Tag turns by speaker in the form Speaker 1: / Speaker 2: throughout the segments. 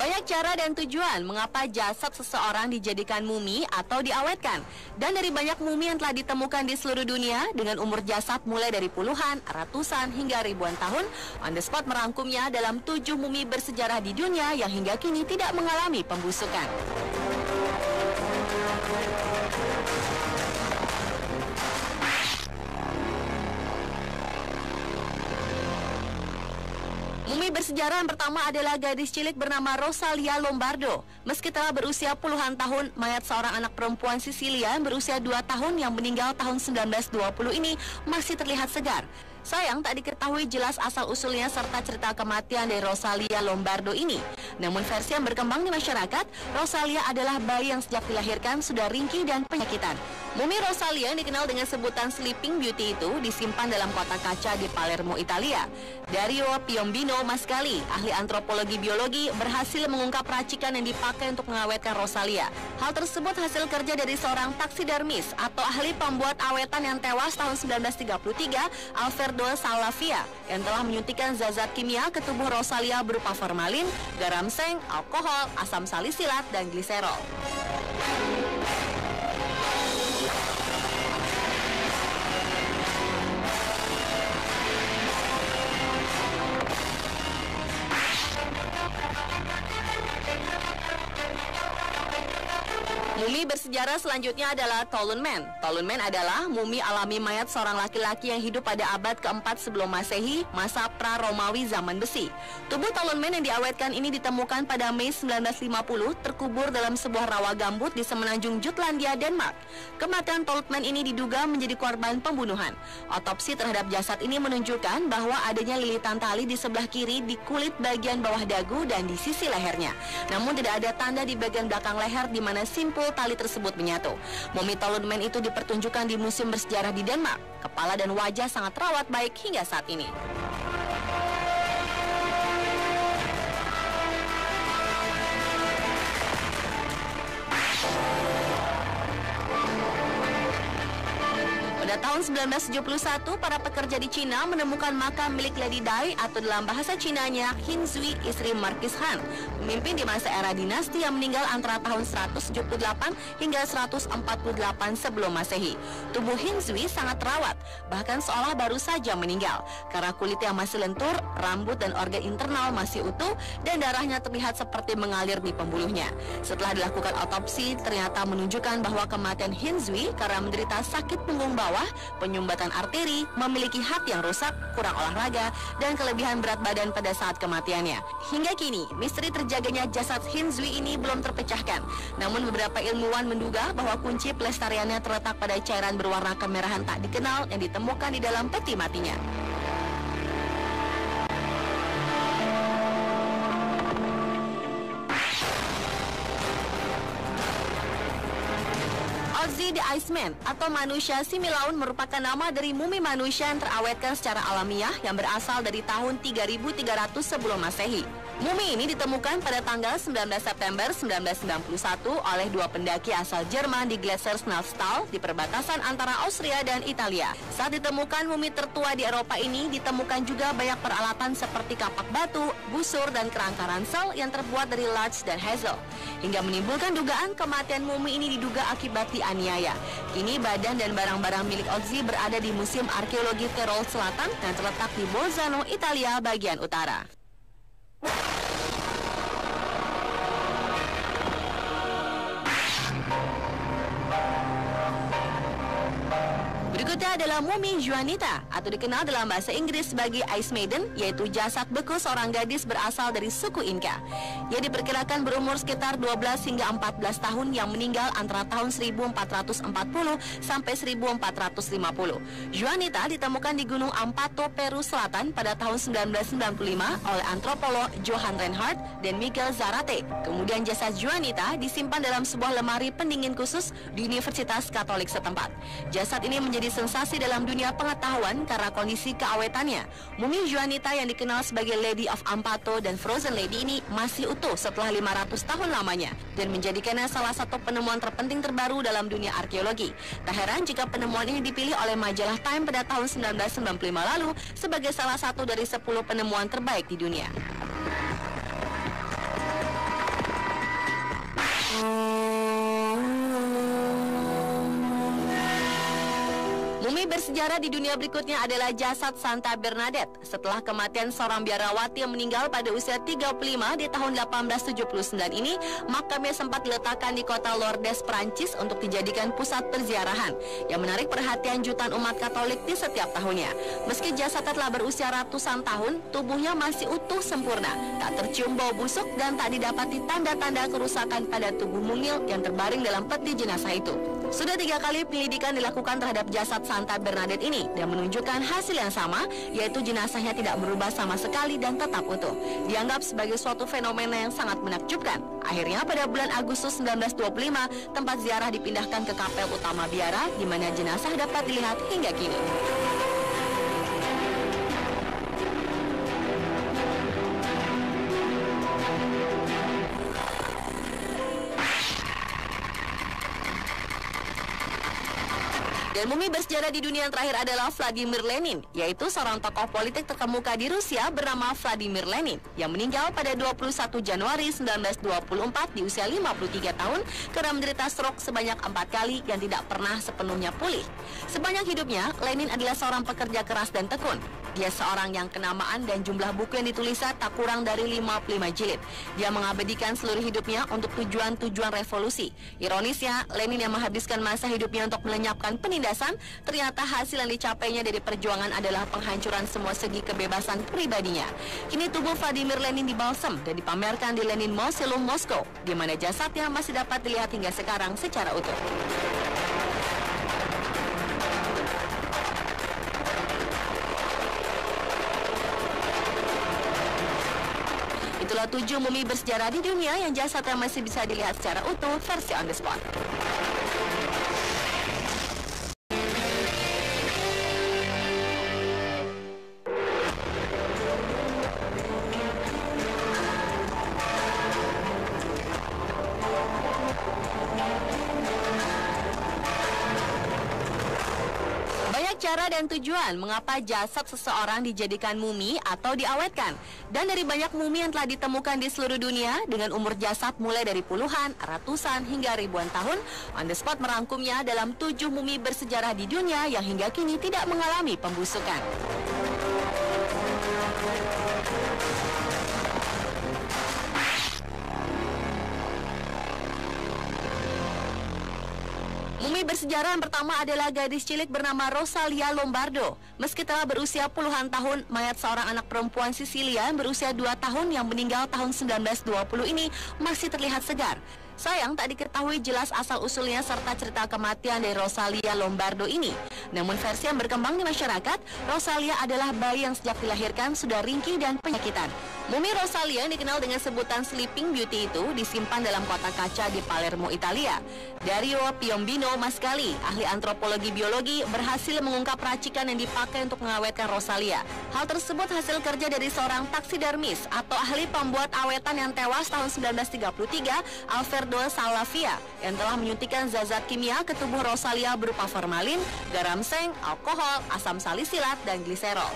Speaker 1: Banyak cara dan tujuan mengapa jasad seseorang dijadikan mumi atau diawetkan. Dan dari banyak mumi yang telah ditemukan di seluruh dunia dengan umur jasad mulai dari puluhan, ratusan hingga ribuan tahun, On The Spot merangkumnya dalam 7 mumi bersejarah di dunia yang hingga kini tidak mengalami pembusukan. Mumi bersejarah yang pertama adalah gadis cilik bernama Rosalia Lombardo. Meski telah berusia puluhan tahun, mayat seorang anak perempuan Sisilia yang berusia 2 tahun yang meninggal tahun 1920 ini masih terlihat segar. Sayang, tak diketahui jelas asal-usulnya serta cerita kematian dari Rosalia Lombardo ini. Namun versi yang berkembang di masyarakat, Rosalia adalah bayi yang sejak dilahirkan sudah ringkih dan penyakitan. Mumi Rosalia yang dikenal dengan sebutan Sleeping Beauty itu disimpan dalam kotak kaca di Palermo, Italia. Dario Piombino Mascali, ahli antropologi biologi, berhasil mengungkap racikan yang dipakai untuk mengawetkan Rosalia. Hal tersebut hasil kerja dari seorang taksidermis atau ahli pembuat awetan yang tewas tahun 1933, Alfredo Salavia, yang telah menyuntikkan zat-zat kimia ke tubuh Rosalia berupa formalin, garam seng, alkohol, asam salisilat, dan gliserol. Mumi bersejarah selanjutnya adalah Tolen Man. Tolen Man adalah mumi alami mayat seorang laki-laki yang hidup pada abad ke-4 sebelum Masehi, masa pra-Romawi zaman besi. Tubuh Tolen Man yang diawetkan ini ditemukan pada Mei 1950, terkubur dalam sebuah rawa gambut di semenanjung Jutlandia, Denmark. Kematian Tolen Man ini diduga menjadi korban pembunuhan. Otopsi terhadap jasad ini menunjukkan bahwa adanya lilitan tali di sebelah kiri di kulit bagian bawah dagu dan di sisi lehernya. Namun tidak ada tanda di bagian belakang leher di mana simpul tali tersebut menyatu. Mumi Tolen Man itu dipertunjukkan di museum bersejarah di Denmark. Kepala dan wajah sangat terawat baik hingga saat ini. Pada tahun 1971, para pekerja di Cina menemukan makam milik Lady Dai atau dalam bahasa Cinanya Hin Zui, istri Marquis Han, pemimpin di masa era dinasti yang meninggal antara tahun 178 hingga 148 sebelum Masehi. Tubuh Hin Zui sangat terawat, bahkan seolah baru saja meninggal, karena kulitnya masih lentur, rambut dan organ internal masih utuh, dan darahnya terlihat seperti mengalir di pembuluhnya. Setelah dilakukan otopsi, ternyata menunjukkan bahwa kematian Hin Zui karena menderita sakit punggung bawah, penyumbatan arteri, memiliki hati yang rusak, kurang olahraga, dan kelebihan berat badan pada saat kematiannya. Hingga kini, misteri terjaganya jasad Hin Zui ini belum terpecahkan. Namun beberapa ilmuwan menduga bahwa kunci pelestariannya terletak pada cairan berwarna kemerahan tak dikenal yang ditemukan di dalam peti matinya. Ozzy the Iceman atau manusia Similaun merupakan nama dari mumi manusia yang terawetkan secara alamiah yang berasal dari tahun 3300 sebelum Masehi. Mumi ini ditemukan pada tanggal 19 September 1991 oleh 2 pendaki asal Jerman di Gletser Snæfell di perbatasan antara Austria dan Italia. Saat ditemukan mumi tertua di Eropa ini, ditemukan juga banyak peralatan seperti kapak batu, busur, dan kerangka ransel yang terbuat dari larch dan hazel. Hingga menimbulkan dugaan kematian mumi ini diduga akibat dianiaya. Kini badan dan barang-barang milik Ozzy berada di Museum Arkeologi Tirol Selatan dan terletak di Bolzano, Italia bagian utara. Berikutnya adalah mumi Juanita atau dikenal dalam bahasa Inggris sebagai Ice Maiden, yaitu jasad beku seorang gadis berasal dari suku Inca. Ia diperkirakan berumur sekitar 12 hingga 14 tahun yang meninggal antara tahun 1440 sampai 1450. Juanita ditemukan di Gunung Ampato, Peru Selatan pada tahun 1995 oleh antropolog Johan Reinhardt dan Miguel Zarate. Kemudian jasad Juanita disimpan dalam sebuah lemari pendingin khusus di Universitas Katolik setempat. Jasad ini menjadi sensasi dalam dunia pengetahuan karena kondisi keawetannya. Mumi Juanita yang dikenal sebagai Lady of Ampato dan Frozen Lady ini masih utuh setelah 500 tahun lamanya dan menjadikannya salah satu penemuan terpenting terbaru dalam dunia arkeologi. Tak heran jika penemuan ini dipilih oleh majalah Time pada tahun 1995 lalu sebagai salah satu dari 10 penemuan terbaik di dunia. Mumi bersejarah di dunia berikutnya adalah jasad Santa Bernadette. Setelah kematian seorang biarawati yang meninggal pada usia 35 di tahun 1879 ini, makamnya sempat diletakkan di kota Lourdes, Prancis untuk dijadikan pusat perziarahan yang menarik perhatian jutaan umat Katolik di setiap tahunnya. Meski jasadnya telah berusia ratusan tahun, tubuhnya masih utuh sempurna, tak tercium bau busuk dan tak didapati tanda-tanda kerusakan pada tubuh mungil yang terbaring dalam peti jenazah itu. Sudah 3 kali penyelidikan dilakukan terhadap jasad Santa Bernadette ini dan menunjukkan hasil yang sama, yaitu jenazahnya tidak berubah sama sekali dan tetap utuh. Dianggap sebagai suatu fenomena yang sangat menakjubkan. Akhirnya pada bulan Agustus 1925, tempat ziarah dipindahkan ke kapel utama biara, di mana jenazah dapat dilihat hingga kini. Dan mumi bersejarah di dunia yang terakhir adalah Vladimir Lenin, yaitu seorang tokoh politik terkemuka di Rusia bernama Vladimir Lenin yang meninggal pada 21 Januari 1924 di usia 53 tahun karena menderita stroke sebanyak 4 kali yang tidak pernah sepenuhnya pulih. Sepanjang hidupnya, Lenin adalah seorang pekerja keras dan tekun. Dia seorang yang kenamaan dan jumlah buku yang ditulisnya tak kurang dari 55 jilid. Dia mengabadikan seluruh hidupnya untuk tujuan-tujuan revolusi. Ironisnya, Lenin yang menghabiskan masa hidupnya untuk melenyapkan penindasan, ternyata hasil yang dicapainya dari perjuangan adalah penghancuran semua segi kebebasan pribadinya. Kini tubuh Vladimir Lenin dibalsem dan dipamerkan di Lenin Mausoleum Moskow, di mana jasadnya masih dapat dilihat hingga sekarang secara utuh. Itulah 7 mumi bersejarah di dunia yang jasadnya masih bisa dilihat secara utuh versi On The Spot. Cara dan tujuan mengapa jasad seseorang dijadikan mumi atau diawetkan. Dan dari banyak mumi yang telah ditemukan di seluruh dunia dengan umur jasad mulai dari puluhan, ratusan hingga ribuan tahun, On The Spot merangkumnya dalam 7 mumi bersejarah di dunia yang hingga kini tidak mengalami pembusukan. Mumi bersejarah yang pertama adalah gadis cilik bernama Rosalia Lombardo. Meski telah berusia puluhan tahun, mayat seorang anak perempuan Sisilia yang berusia 2 tahun yang meninggal tahun 1920 ini masih terlihat segar. Sayang tak diketahui jelas asal-usulnya serta cerita kematian dari Rosalia Lombardo ini. Namun versi yang berkembang di masyarakat, Rosalia adalah bayi yang sejak dilahirkan sudah ringkih dan penyakitan. Mumi Rosalia yang dikenal dengan sebutan Sleeping Beauty itu disimpan dalam kotak kaca di Palermo, Italia. Dario Piombino Mascali, ahli antropologi biologi, berhasil mengungkap racikan yang dipakai untuk mengawetkan Rosalia. Hal tersebut hasil kerja dari seorang taksidermis atau ahli pembuat awetan yang tewas tahun 1933, Alfredo Salavia, yang telah menyuntikkan zat-zat kimia ke tubuh Rosalia berupa formalin, garam seng, alkohol, asam salisilat, dan gliserol.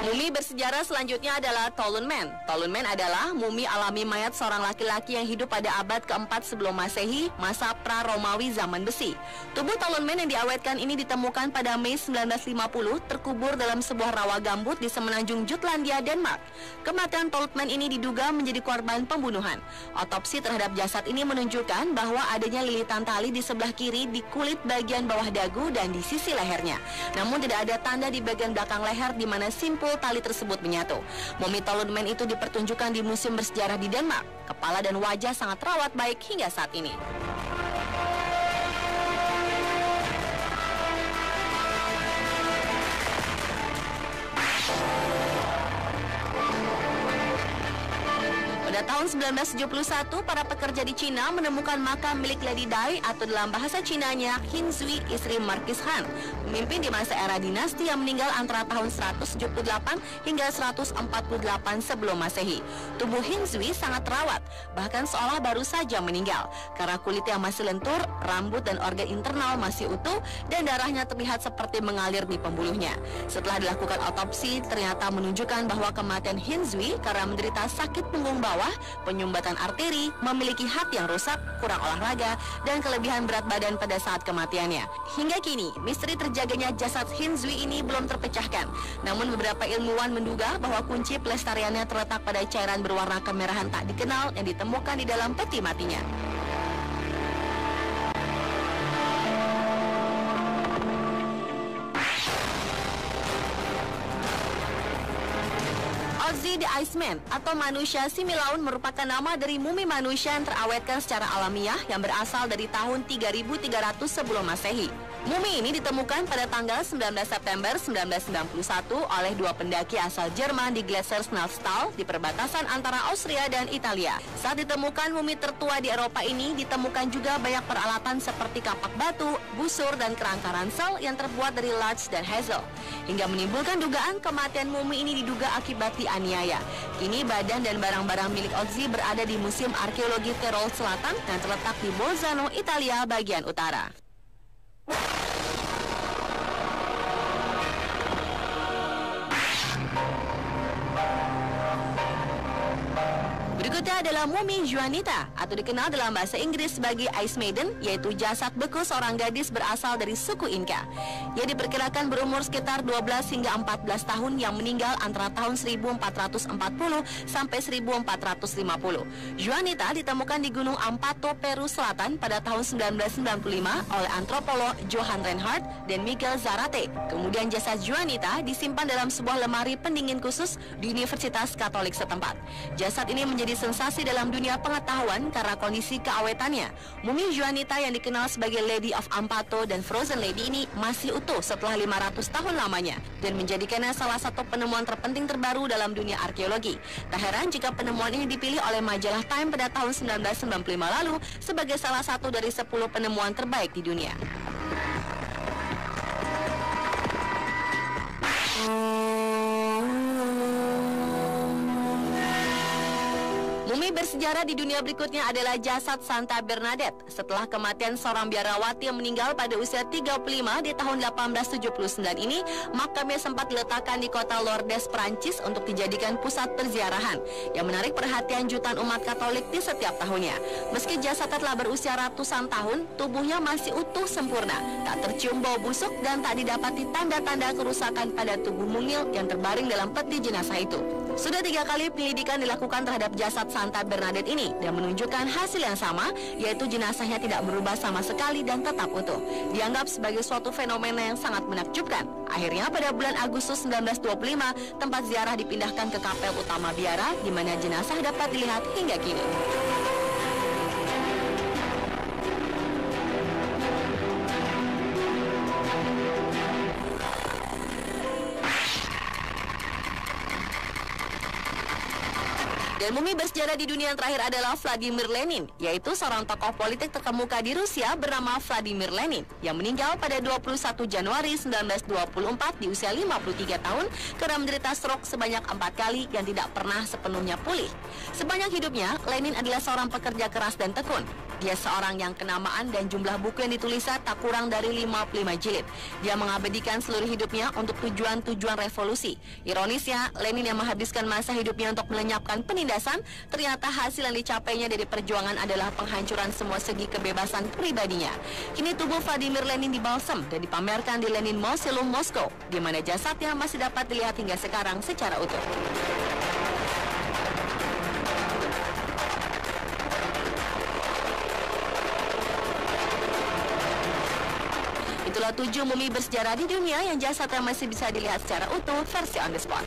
Speaker 1: Mumi bersejarah selanjutnya adalah Toulon Man. Toulon Man adalah mumi alami mayat seorang laki-laki yang hidup pada abad keempat sebelum Masehi, masa pra-Romawi zaman besi. Tubuh Toulon Man yang diawetkan ini ditemukan pada Mei 1950, terkubur dalam sebuah rawa gambut di semenanjung Jutlandia, Denmark. Kematian Toulon Man ini diduga menjadi korban pembunuhan. Otopsi terhadap jasad ini menunjukkan bahwa adanya lilitan tali di sebelah kiri di kulit bagian bawah dagu dan di sisi lehernya. Namun tidak ada tanda di bagian belakang leher di mana simpul tali tersebut menyatu. Mumi Toulon Man itu dipertunjukkan di museum bersejarah di Denmark. Kepala dan wajah sangat terawat baik hingga saat ini. Pada Pada tahun 1971, para pekerja di Cina menemukan makam milik Lady Dai atau dalam bahasa Cinanya Hin Zui, istri Marquis Han, pemimpin di masa era dinasti yang meninggal antara tahun 178 hingga 148 sebelum Masehi. Tubuh Hin Zui sangat terawat, bahkan seolah baru saja meninggal, karena kulitnya masih lentur, rambut dan organ internal masih utuh, dan darahnya terlihat seperti mengalir di pembuluhnya. Setelah dilakukan otopsi, ternyata menunjukkan bahwa kematian Hin Zui karena menderita sakit punggung bawah, penyumbatan arteri, memiliki hati yang rusak, kurang olahraga, dan kelebihan berat badan pada saat kematiannya. Hingga kini, misteri terjaganya jasad Hin Zui ini belum terpecahkan. Namun beberapa ilmuwan menduga bahwa kunci pelestariannya terletak pada cairan berwarna kemerahan tak dikenal yang ditemukan di dalam peti matinya. Ozzy the Iceman atau manusia similaun merupakan nama dari mumi manusia yang terawetkan secara alamiah yang berasal dari tahun 3300 sebelum Masehi. Mumi ini ditemukan pada tanggal 19 September 1991 oleh dua pendaki asal Jerman di Glacier Snæfell di perbatasan antara Austria dan Italia. Saat ditemukan mumi tertua di Eropa ini, ditemukan juga banyak peralatan seperti kapak batu, busur, dan kerangka ransel yang terbuat dari larch dan hazel. Hingga menimbulkan dugaan kematian mumi ini diduga akibat dianiaya. Kini badan dan barang-barang milik Ozzy berada di Museum Arkeologi Tirol Selatan yang terletak di Bolzano, Italia bagian utara. Berikutnya adalah mumi Juanita atau dikenal dalam bahasa Inggris sebagai Ice Maiden, yaitu jasad beku seorang gadis berasal dari suku Inca. Ia diperkirakan berumur sekitar 12 hingga 14 tahun yang meninggal antara tahun 1440 sampai 1450. Juanita ditemukan di Gunung Ampato, Peru Selatan pada tahun 1995 oleh antropolog Johann Reinhardt dan Miguel Zarate. Kemudian jasad Juanita disimpan dalam sebuah lemari pendingin khusus di Universitas Katolik setempat. Jasad ini menjadi sensasi dalam dunia pengetahuan karena kondisi keawetannya. Mumi Juanita yang dikenal sebagai Lady of Ampato dan Frozen Lady ini masih utuh setelah 500 tahun lamanya dan menjadikannya salah satu penemuan terpenting terbaru dalam dunia arkeologi. Tak heran jika penemuan ini dipilih oleh majalah Time pada tahun 1995 lalu sebagai salah satu dari 10 penemuan terbaik di dunia. Mumi bersejarah di dunia berikutnya adalah jasad Santa Bernadette. Setelah kematian seorang biarawati yang meninggal pada usia 35 di tahun 1879 ini, makamnya sempat diletakkan di kota Lourdes, Prancis untuk dijadikan pusat perziarahan yang menarik perhatian jutaan umat Katolik di setiap tahunnya. Meski jasadnya telah berusia ratusan tahun, tubuhnya masih utuh sempurna, tak tercium bau busuk dan tak didapati tanda-tanda kerusakan pada tubuh mungil yang terbaring dalam peti jenazah itu. Sudah 3 kali penyelidikan dilakukan terhadap jasad Santa Bernadette ini dan menunjukkan hasil yang sama, yaitu jenazahnya tidak berubah sama sekali dan tetap utuh. Dianggap sebagai suatu fenomena yang sangat menakjubkan. Akhirnya pada bulan Agustus 1925, tempat ziarah dipindahkan ke kapel utama biara, di mana jenazah dapat dilihat hingga kini. Dan mumi bersejarah di dunia yang terakhir adalah Vladimir Lenin, yaitu seorang tokoh politik terkemuka di Rusia bernama Vladimir Lenin yang meninggal pada 21 Januari 1924 di usia 53 tahun karena menderita stroke sebanyak 4 kali yang tidak pernah sepenuhnya pulih. Sepanjang hidupnya, Lenin adalah seorang pekerja keras dan tekun. Dia seorang yang kenamaan dan jumlah buku yang ditulisnya tak kurang dari 55 jilid. Dia mengabadikan seluruh hidupnya untuk tujuan-tujuan revolusi. Ironisnya, Lenin yang menghabiskan masa hidupnya untuk melenyapkan penindasan, ternyata hasil yang dicapainya dari perjuangan adalah penghancuran semua segi kebebasan pribadinya. Kini tubuh Vladimir Lenin dibalsam dan dipamerkan di Lenin Mausoleum Moskow, di mana jasadnya masih dapat dilihat hingga sekarang secara utuh. Itulah 7 mumi bersejarah di dunia yang jasadnya masih bisa dilihat secara utuh versi on the spot.